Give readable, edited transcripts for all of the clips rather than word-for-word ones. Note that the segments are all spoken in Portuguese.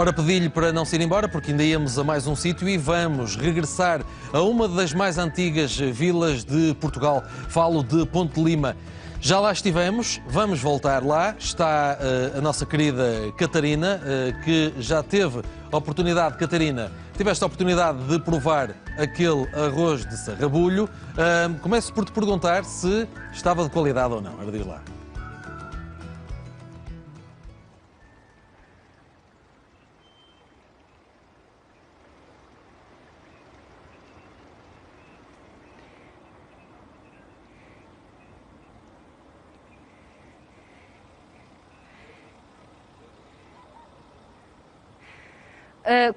Ora, pedi-lhe para não se ir embora, porque ainda íamos a mais um sítio e vamos regressar a uma das mais antigas vilas de Portugal. Falo de Ponte de Lima. Já lá estivemos, vamos voltar lá. Está a nossa querida Catarina, que já teve a oportunidade, Catarina, tiveste a oportunidade de provar aquele arroz de sarrabulho. Começo por te perguntar se estava de qualidade ou não. Ora, diz lá.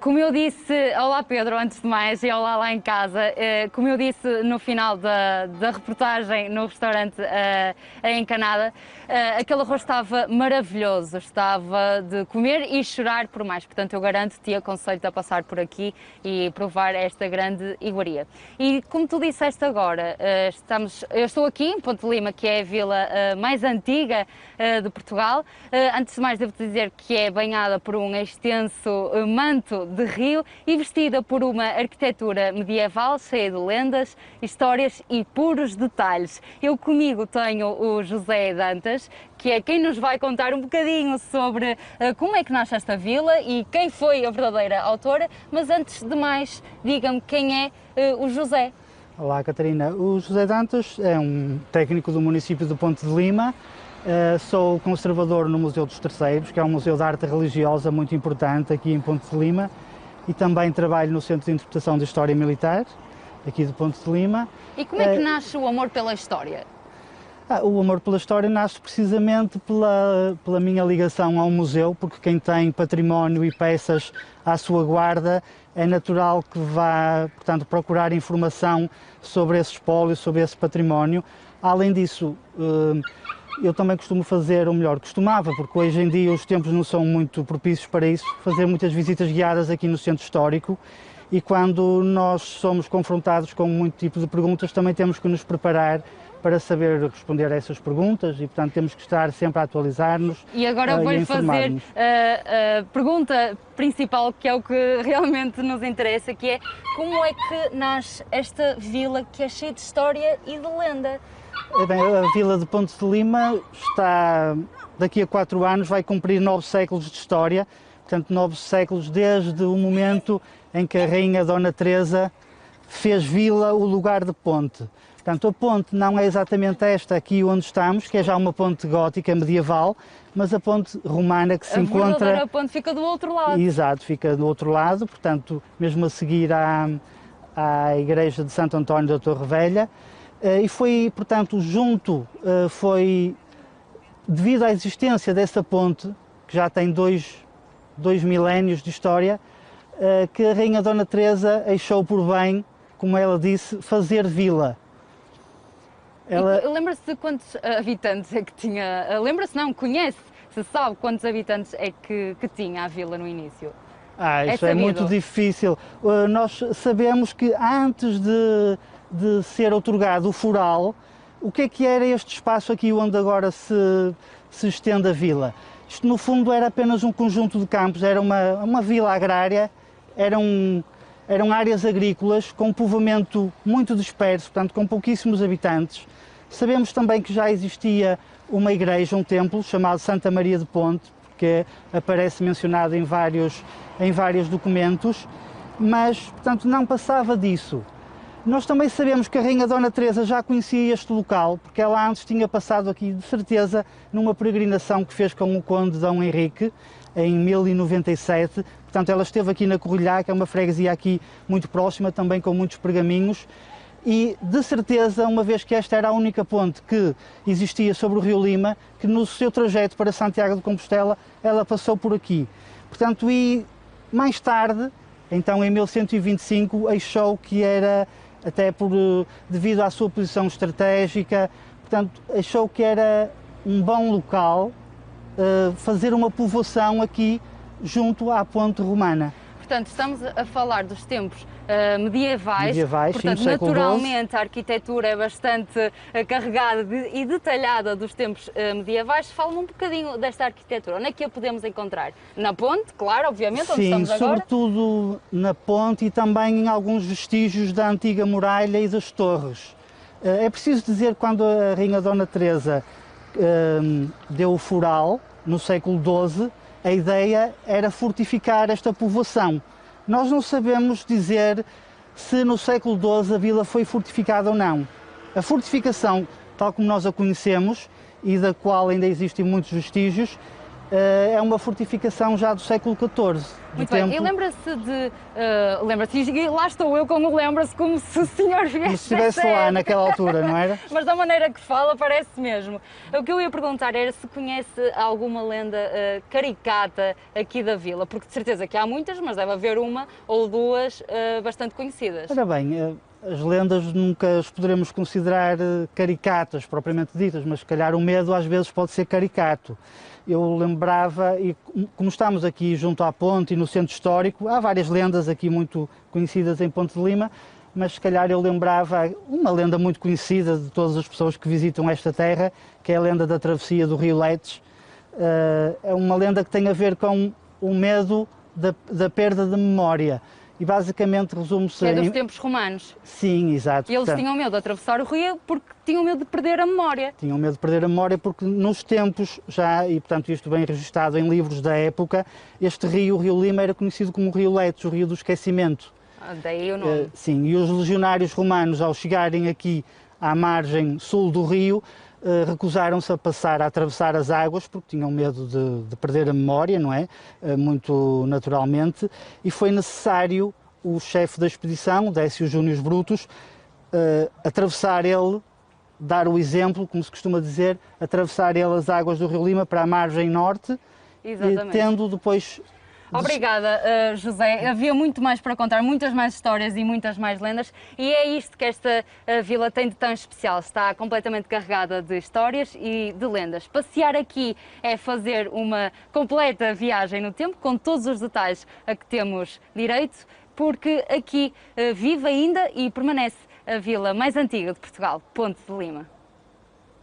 Como eu disse, olá Pedro, antes de mais, e olá lá em casa, como eu disse no final da reportagem no restaurante em Canada, aquele arroz estava maravilhoso, estava de comer e chorar por mais, portanto eu garanto-te e aconselho-te a passar por aqui e provar esta grande iguaria. E como tu disseste agora, eu estou aqui em Ponte de Lima, que é a vila mais antiga de Portugal. Antes de mais devo-te dizer que é banhada por um extenso manto de rio e vestida por uma arquitetura medieval cheia de lendas, histórias e puros detalhes. Eu comigo tenho o José Dantas, que é quem nos vai contar um bocadinho sobre como é que nasce esta vila e quem foi a verdadeira autora, mas antes de mais, diga-me quem é o José. Olá Catarina, o José Dantas é um técnico do município de Ponte de Lima. Sou conservador no Museu dos Terceiros, que é um museu de arte religiosa muito importante aqui em Ponte de Lima, e também trabalho no Centro de Interpretação de História Militar, aqui de Ponte de Lima. E como é que nasce o amor pela história? O amor pela história nasce precisamente pela minha ligação ao museu, porque quem tem património e peças à sua guarda é natural que vá, portanto, procurar informação sobre esse espólio, sobre esse património. Além disso, eu também costumo fazer, ou melhor, costumava, porque hoje em dia os tempos não são muito propícios para isso, fazer muitas visitas guiadas aqui no centro histórico, e quando nós somos confrontados com muito tipo de perguntas, também temos que nos preparar para saber responder a essas perguntas e, portanto, temos que estar sempre a atualizar-nos. E agora eu vou-lhe fazer a pergunta principal, que é o que realmente nos interessa, que é como é que nasce esta vila que é cheia de história e de lenda? Bem, a vila de Ponte de Lima está, daqui a 4 anos, vai cumprir 9 séculos de história, portanto 9 séculos desde o momento em que a rainha Dona Teresa fez vila o lugar de ponte. Portanto, a ponte não é exatamente esta aqui onde estamos, que é já uma ponte gótica medieval, mas a ponte romana que se encontra... A verdadeira ponte fica do outro lado. Exato, fica do outro lado, portanto, mesmo a seguir à igreja de Santo António da Torre Velha. E foi, portanto, foi devido à existência dessa ponte, que já tem dois milénios de história, que a rainha Dona Teresa achou por bem, como ela disse, fazer vila. Lembra-se de quantos habitantes é que tinha? Lembra-se não, conhece, se sabe quantos habitantes é que tinha a vila no início? Isso é muito difícil. Nós sabemos que antes de ser outorgado o foral, o que era este espaço aqui onde agora se estende a vila? Isto no fundo era apenas um conjunto de campos, era uma vila agrária, eram áreas agrícolas com povoamento muito disperso, portanto com pouquíssimos habitantes. Sabemos também que já existia uma igreja, um templo chamado Santa Maria de Ponte, que aparece mencionado em vários documentos, mas portanto não passava disso. Nós também sabemos que a rainha Dona Teresa já conhecia este local, porque ela antes tinha passado aqui, de certeza, numa peregrinação que fez com o conde Dom Henrique, em 1097. Portanto, ela esteve aqui na Corrilhá, que é uma freguesia aqui muito próxima, também com muitos pergaminhos, e de certeza, uma vez que esta era a única ponte que existia sobre o rio Lima, que no seu trajeto para Santiago de Compostela, ela passou por aqui. Portanto, e mais tarde, então em 1125, achou que era, até devido à sua posição estratégica, portanto, achou que era um bom local fazer uma povoação aqui junto à ponte romana. Portanto, estamos a falar dos tempos medievais, portanto, sim, naturalmente a arquitetura é bastante carregada e detalhada dos tempos medievais. Fala-me um bocadinho desta arquitetura, onde é que a podemos encontrar? Na ponte, claro, obviamente, onde estamos agora? Sim, sobretudo na ponte e também em alguns vestígios da antiga muralha e das torres. É preciso dizer que quando a Rainha Dona Teresa deu o foral, no século XII, a ideia era fortificar esta povoação. Nós não sabemos dizer se no século XII a vila foi fortificada ou não. A fortificação, tal como nós a conhecemos, e da qual ainda existem muitos vestígios, é uma fortificação já do século XIV. Muito bem, e lembra-se de... lembra-se, e lá estou eu com o lembra-se como se o senhor viesse... Como se estivesse lá naquela altura, não era? Mas da maneira que fala parece mesmo. O que eu ia perguntar era se conhece alguma lenda caricata aqui da vila, porque de certeza que há muitas, mas deve haver uma ou duas bastante conhecidas. Ora bem, as lendas nunca as poderemos considerar caricatas, propriamente ditas, mas se calhar o medo às vezes pode ser caricato. Eu lembrava, e como estamos aqui junto à ponte e no centro histórico, há várias lendas aqui muito conhecidas em Ponte de Lima, mas se calhar eu lembrava uma lenda muito conhecida de todas as pessoas que visitam esta terra, que é a lenda da travessia do Rio Letes. É uma lenda que tem a ver com o medo da perda de memória. E basicamente resume-se... É dos tempos romanos. Sim, exato. E eles tinham medo de atravessar o rio porque tinham medo de perder a memória. Tinham medo de perder a memória porque nos tempos já, e portanto isto bem registado em livros da época, este rio, o Rio Lima, era conhecido como o Rio Letes, o rio do esquecimento. Daí o nome. Sim, e os legionários romanos, ao chegarem aqui à margem sul do rio, recusaram-se a atravessar as águas porque tinham medo de perder a memória, não é? Muito naturalmente, e foi necessário o chefe da expedição, Décio Június Brutus, atravessar ele, dar o exemplo, como se costuma dizer, atravessar ele as águas do Rio Lima para a margem norte, tendo depois... Obrigada, José. Havia muito mais para contar, muitas mais histórias e muitas mais lendas, e é isto que esta vila tem de tão especial. Está completamente carregada de histórias e de lendas. Passear aqui é fazer uma completa viagem no tempo, com todos os detalhes a que temos direito, porque aqui vive ainda e permanece a vila mais antiga de Portugal, Ponte de Lima.